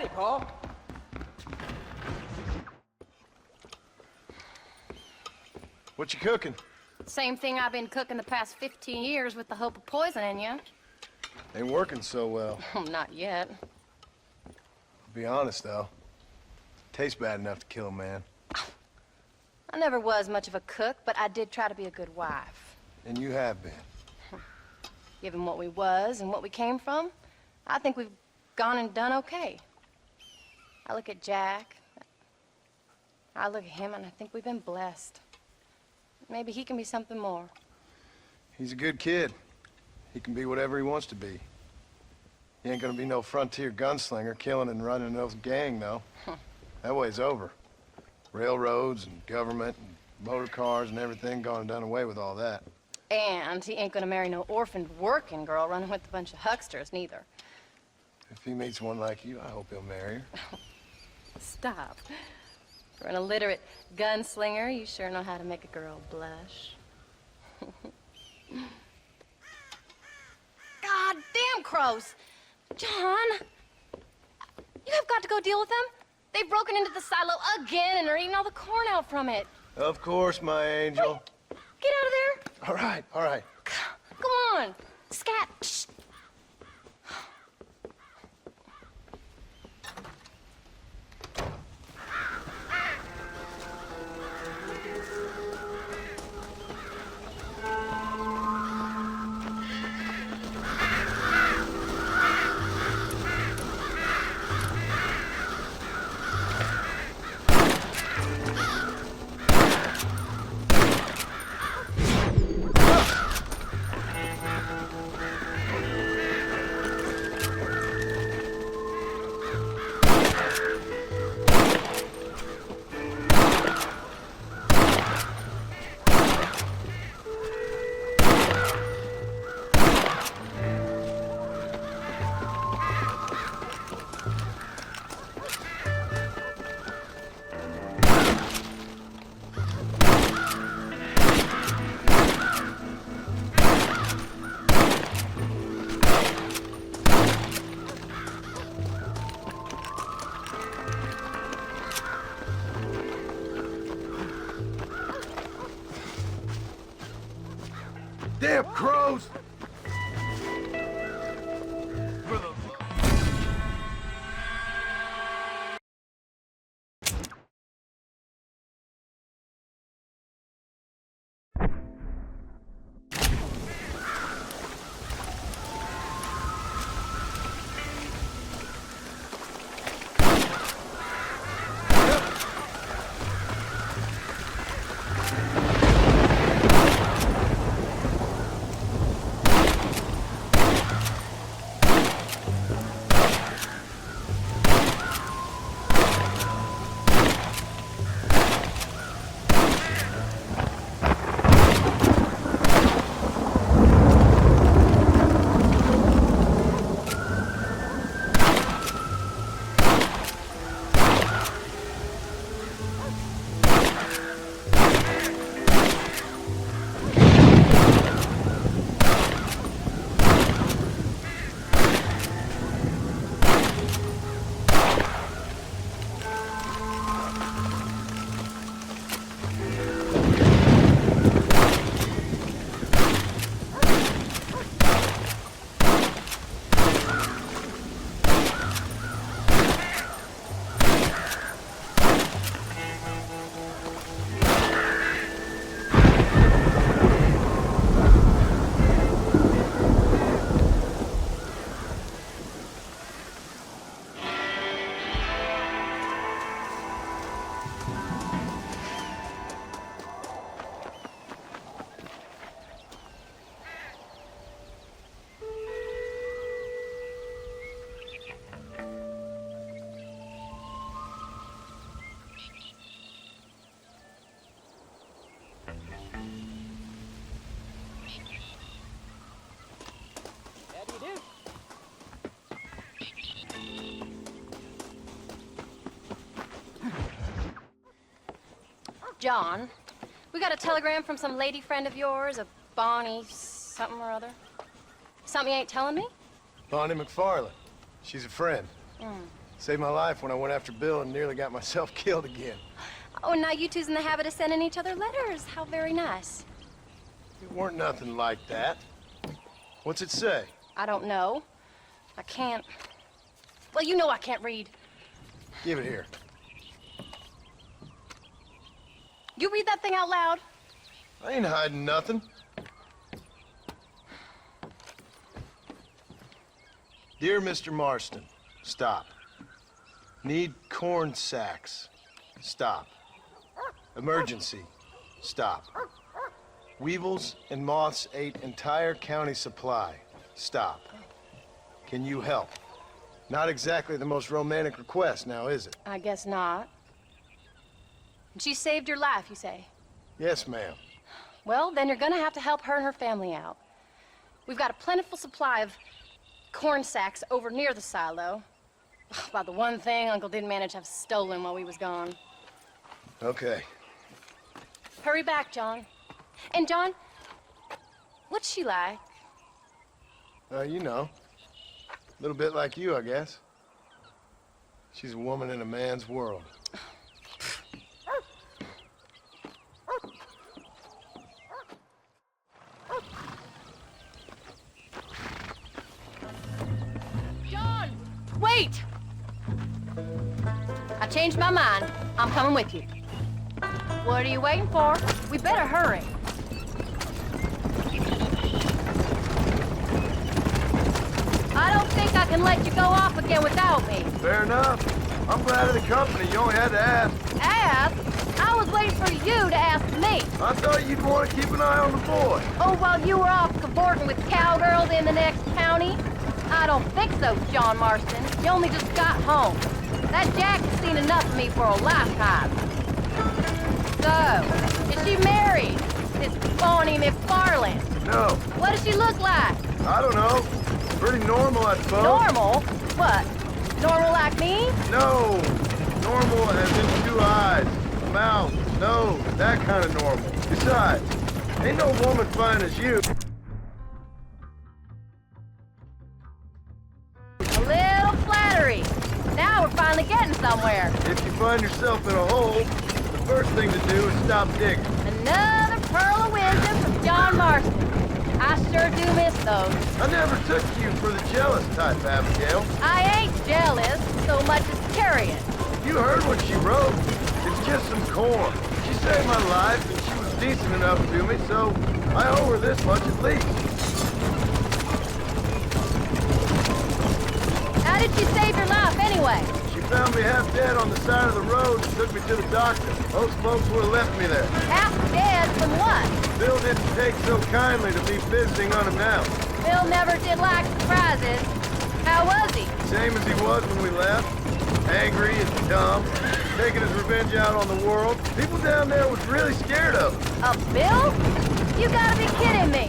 Hey, Paul. What you cooking? Same thing I've been cooking the past 15 years with the hope of poisoning you. Ain't working so well. Oh, not yet. Be honest, though. Tastes bad enough to kill a man. I never was much of a cook, but I did try to be a good wife. And you have been. Given what we was and what we came from, I think we've gone and done okay. I look at Jack. I look at him, and I think we've been blessed. Maybe he can be something more. He's a good kid. He can be whatever he wants to be. He ain't gonna be no frontier gunslinger killing and running no gang, though. That way's over. Railroads and government and motor cars and everything gone and done away with all that. And he ain't gonna marry no orphaned working girl running with a bunch of hucksters, neither. If he meets one like you, I hope he'll marry her. Stop. For an illiterate gunslinger, you sure know how to make a girl blush. God damn crows! John! You have got to go deal with them. They've broken into the silo again and are eating all the corn out from it. Of course, my angel. Wait. Get out of there. All right, all right. Go on. Scat. Shh. Damn crows! John, we got a telegram from some lady friend of yours, a Bonnie something or other. Something you ain't telling me? Bonnie McFarland. She's a friend. Saved my life when I went after Bill and nearly got myself killed again. Oh, and now you two's in the habit of sending each other letters. How very nice. It weren't nothing like that. What's it say? I don't know. I can't... Well, you know I can't read. Give it here. You read that thing out loud? I ain't hiding nothing. Dear Mr. Marston, stop. Need corn sacks. Stop. Emergency. Stop. Weevils and moths ate entire county supply. Stop. Can you help? Not exactly the most romantic request now, is it? I guess not. She saved your life, you say? Yes, ma'am. Well, then you're gonna have to help her and her family out. We've got a plentiful supply of corn sacks over near the silo. About the one thing Uncle didn't manage to have stolen while we was gone. Okay. Hurry back, John. And John, what's she like? You know. A little bit like you, I guess. She's a woman in a man's world. John, wait! I changed my mind. I'm coming with you. What are you waiting for? We better hurry. I don't think I can let you go off again without me. Fair enough. I'm glad of the company. You only had to ask. Ask? I was waiting for you to ask me. I thought you'd want to keep an eye on the boy. Oh, while you were off cavorting with cowgirls in the next county? I don't think so, John Marston. You only just got home. That Jack has seen enough of me for a lifetime. So, is she married? This phony McFarland? No, What does she look like? I don't know. Pretty normal, I suppose. Normal? What? Normal like me? No. Normal as in 2 eyes, a mouth, nose, that kind of normal. Besides, ain't no woman fine as you. A little flattery. Now we're finally getting somewhere. If you find yourself in a hole, the first thing to do is stop digging. Another pearl of wisdom from John Marston. I sure do miss those. I never took you for the jealous type, Abigail. I ain't jealous so much as curious. You heard what she wrote. It's just some corn. She saved my life, and she was decent enough to me, so I owe her this much at least. How did she save your life anyway? She found me half dead on the side of the road and took me to the doctor. Most folks would have left me there. Half dead from what? Bill didn't take so kindly to me visiting unannounced. Bill never did like surprises. How was he? Same as he was when we left. Angry and dumb, taking his revenge out on the world. People down there was really scared of him. Of Bill? You gotta be kidding me.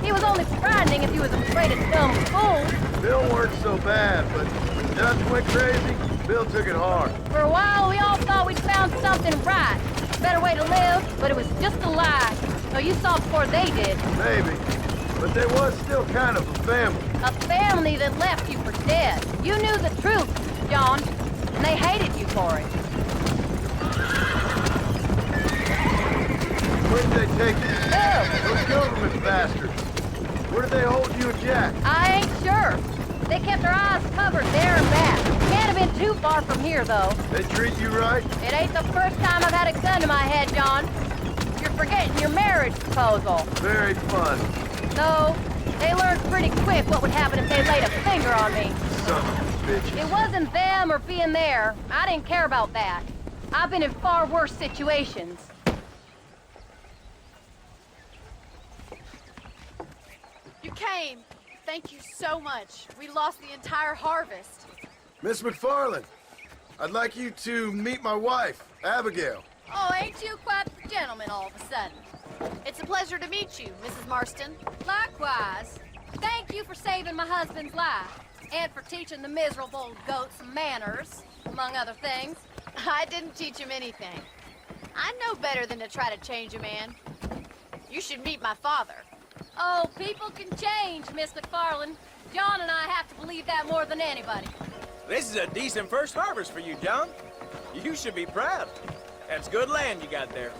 He was only frightening if he was afraid of dumb fools. Bill weren't so bad, but when Dutch went crazy, Bill took it hard. For a while, we all thought we'd found something right. Better way to live, but it was just a lie. So you saw before they did. Maybe. But they was still kind of a family. A family that left you for dead. You knew the truth, John, and they hated you for it. Where did they take you? Who? Those government bastards. Where did they hold you and Jack? I ain't sure. They kept their eyes covered there and back. Can't have been too far from here, though. They treat you right? It ain't the first time I've had a gun to my head, John. You're forgetting your marriage proposal. Very fun. No, they learned pretty quick what would happen if they laid a finger on me. Son of bitches. It wasn't them or being there. I didn't care about that. I've been in far worse situations. You came. Thank you so much. We lost the entire harvest. Miss McFarland, I'd like you to meet my wife, Abigail. Oh, ain't you quite the gentleman all of a sudden? It's a pleasure to meet you, Mrs. Marston. Likewise. Thank you for saving my husband's life. And for teaching the miserable goat some manners, among other things. I didn't teach him anything. I know better than to try to change a man. You should meet my father. Oh, people can change, Miss McFarland. John and I have to believe that more than anybody. This is a decent first harvest for you, John. You should be proud. That's good land you got there.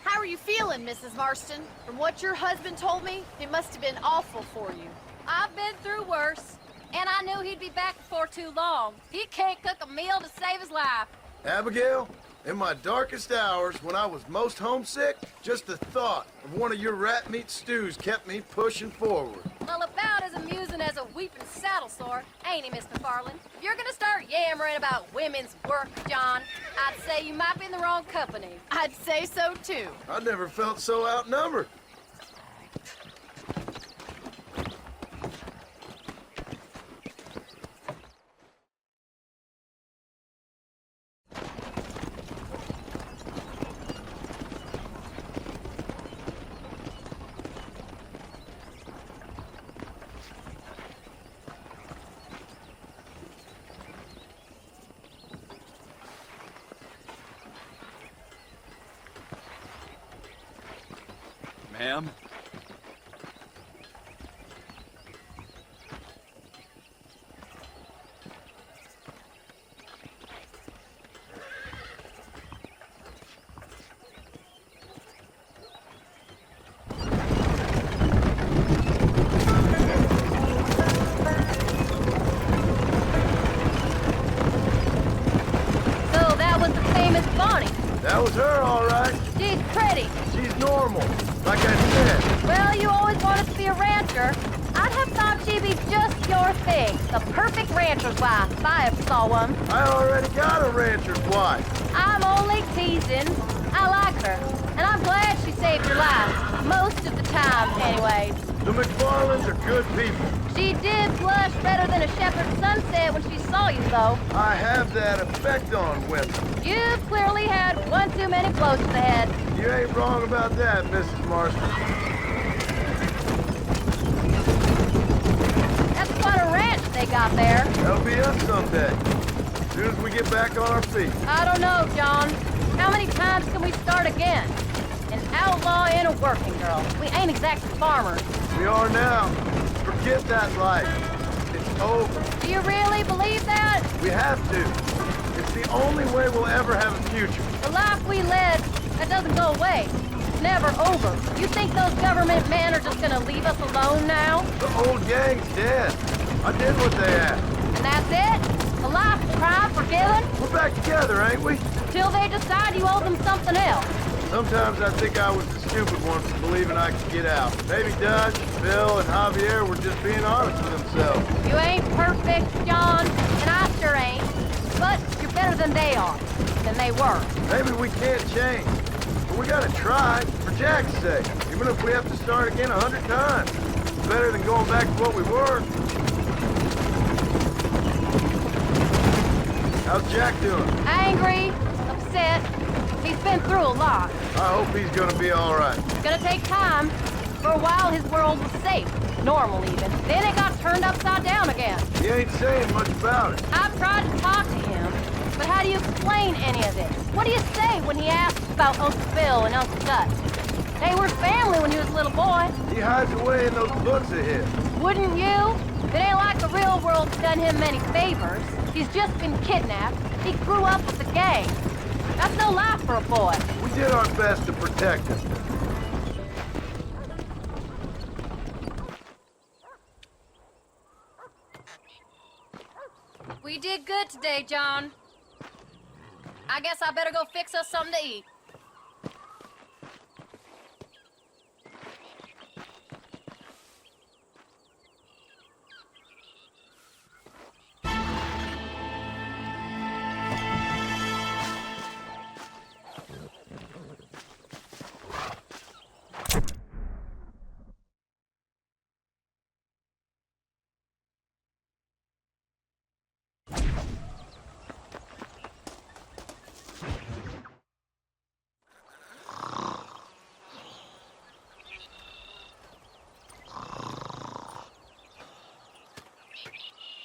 How are you feeling, Mrs. Marston? From what your husband told me, it must have been awful for you. I've been through worse, and I knew he'd be back before too long. He can't cook a meal to save his life. Abigail, in my darkest hours, when I was most homesick, just the thought of one of your rat meat stews kept me pushing forward. Well, about as amusing as a weeping saddle sore, ain't he, Mr. Farland? If you're gonna start yammering about women's work, John, I'd say you might be in the wrong company. I'd say so, too. I never felt so outnumbered. Ma'am? So that was the famous Bonnie. That was her, all right. She's pretty. She's normal, like I said. Well, you always wanted to be a rancher. I'd have thought she'd be just your thing. The perfect rancher's wife, if I ever saw one. I already got a rancher's wife. I'm only teasing. I like her, and I'm glad she saved your life. Most of the time, anyways. The McFarlands are good people. She did blush redder than a shepherd's sunset when she saw you, though. I have that effect on women. You've clearly had one too many blows to the head. You ain't wrong about that, Mrs. Marston. That's quite a ranch they got there. That'll be us someday. As soon as we get back on our feet. I don't know, John. How many times can we start again? An outlaw and a working girl. We ain't exactly farmers. We are now. Forget that life. It's over. Do you really believe that? We have to. It's the only way we'll ever have a future. The life we led, that doesn't go away. It's never over. You think those government men are just gonna leave us alone now? The old gang's dead. I did what they asked. And that's it? A life of crime forgiven? We're back together, ain't we? Till they decide you owe them something else. Sometimes I think I was the stupid one for believing I could get out. Maybe Dutch, Bill, and Javier were just being honest with themselves. You ain't perfect, John, and I sure ain't. But you're better than they are, than they were. Maybe we can't change. But we gotta try, for Jack's sake. Even if we have to start again 100 times. It's better than going back to what we were. How's Jack doing? Angry, upset. He's been through a lot. I hope he's gonna be all right. It's gonna take time. For a while, his world was safe. Normal, even. Then it got turned upside down again. He ain't saying much about it. I've tried to talk to him, but how do you explain any of this? What do you say when he asks about Uncle Bill and Uncle Dutch? They were family when he was a little boy. He hides away in those books of his. Wouldn't you? It ain't like the real world's done him many favors. He's just been kidnapped. He grew up with the gang. That's no life for a boy. We did our best to protect him. We did good today, John. I guess I better go fix us something to eat.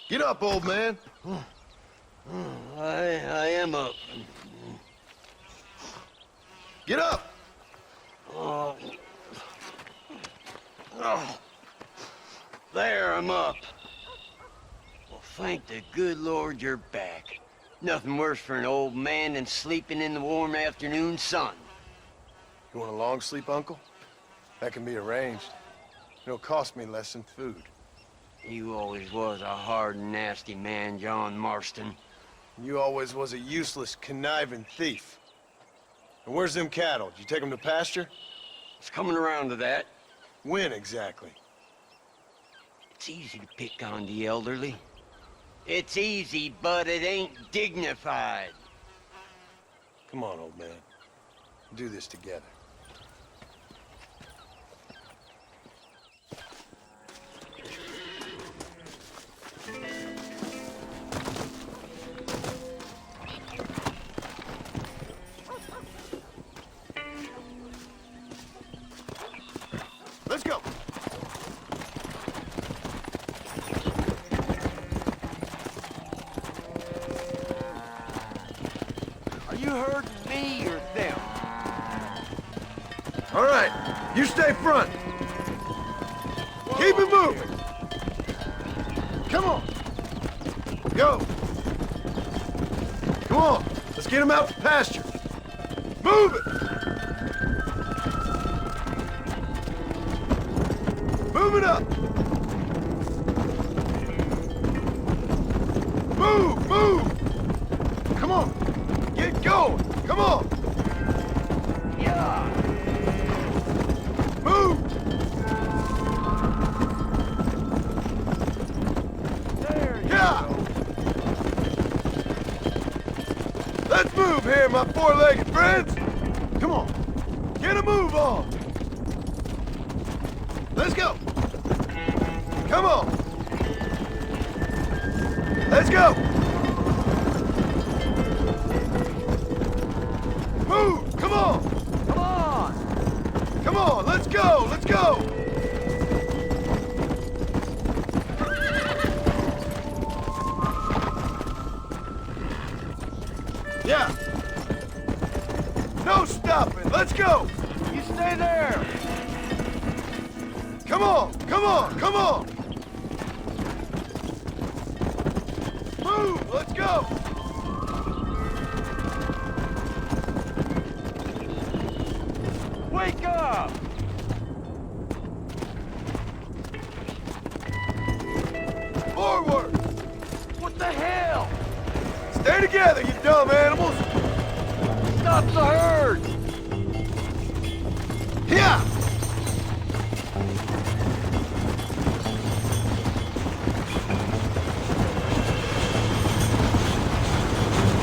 Get up, old man. I am up. Get up! Oh. There, I'm up. Well, Thank the good Lord you're back. Nothing worse for an old man than sleeping in the warm afternoon sun. You want a long sleep, Uncle? That can be arranged. It'll cost me less than food. You always was a hard and nasty man, John Marston. You always was a useless, conniving thief. And where's them cattle? Did you take them to pasture? It's coming around to that. When exactly? It's easy to pick on the elderly. It's easy, but it ain't dignified. Come on, old man. We'll do this together. Let's go! Are you hurting me or them? All right, you stay front. Keep it moving. Come on. Go. Come on, let's get him out to pasture. Move it. Move it up. Move, move. Come on, get going. Come on. Yeah! Move. There you Yeah. go. Let's move here, my four-legged friends. Come on, get a move on. Let's go. Come on. Let's go. Move, come on. Come on! Come on, let's go, let's go. Yeah. No stopping, let's go. You stay there! Come on, come on, come on. Move, let's go. Wake up! Forward. What the hell? Stay together, you dumb animals. Stop the herd! Yeah.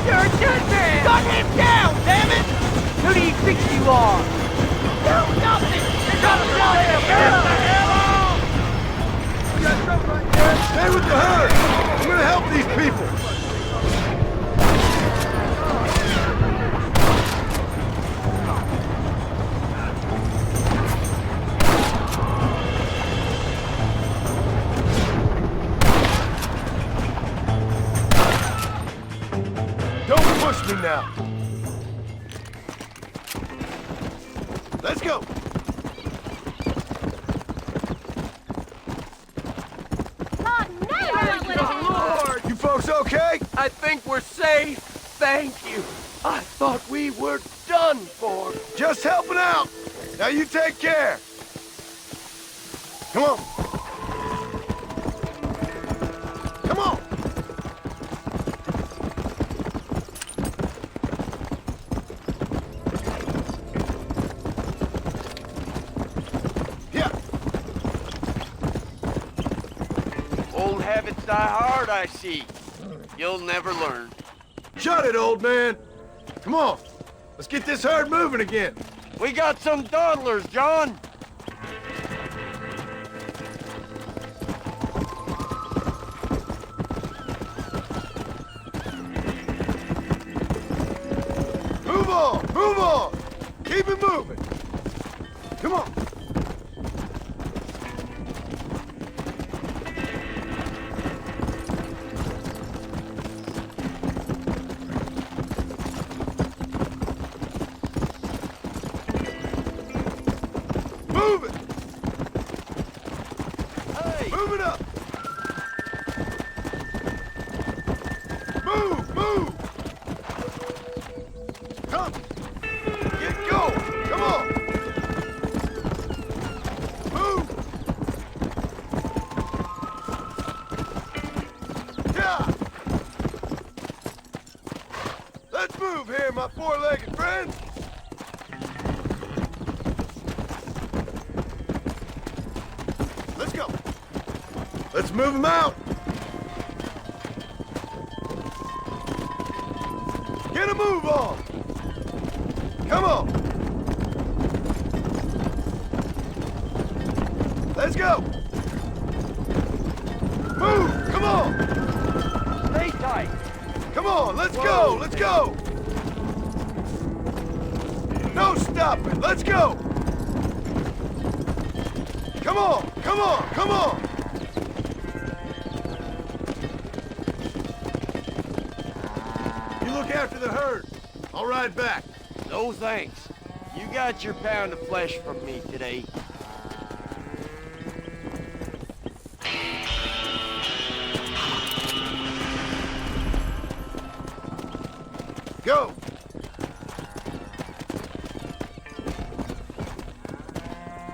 You're a dead man! Cut him down, damn it! Who do you think you are? Do nothing! Shut him down! Stay with the herd. I'm gonna help these people. Don't push me now. Let's go. Lord! You folks okay? I think we're safe. Thank you. I thought we were done for. Just helping out. Now you take care. Come on. Come on. Yeah. Old habits die hard, I see. You'll never learn. Shut it, old man. Come on. Let's get this herd moving again. We got some dawdlers, John. Move on. Move on. Keep it moving. Come on. Move it! Hey! Move it up! my four-legged friends. Let's go. Let's move them out. Get a move on. Come on. Let's go. Move. Come on. Stay tight. Come on. Let's go. Let's go. No stopping. Let's go. Come on. Come on. Come on. You look after the herd. I'll ride back. No thanks. You got your pound of flesh from me today. Go.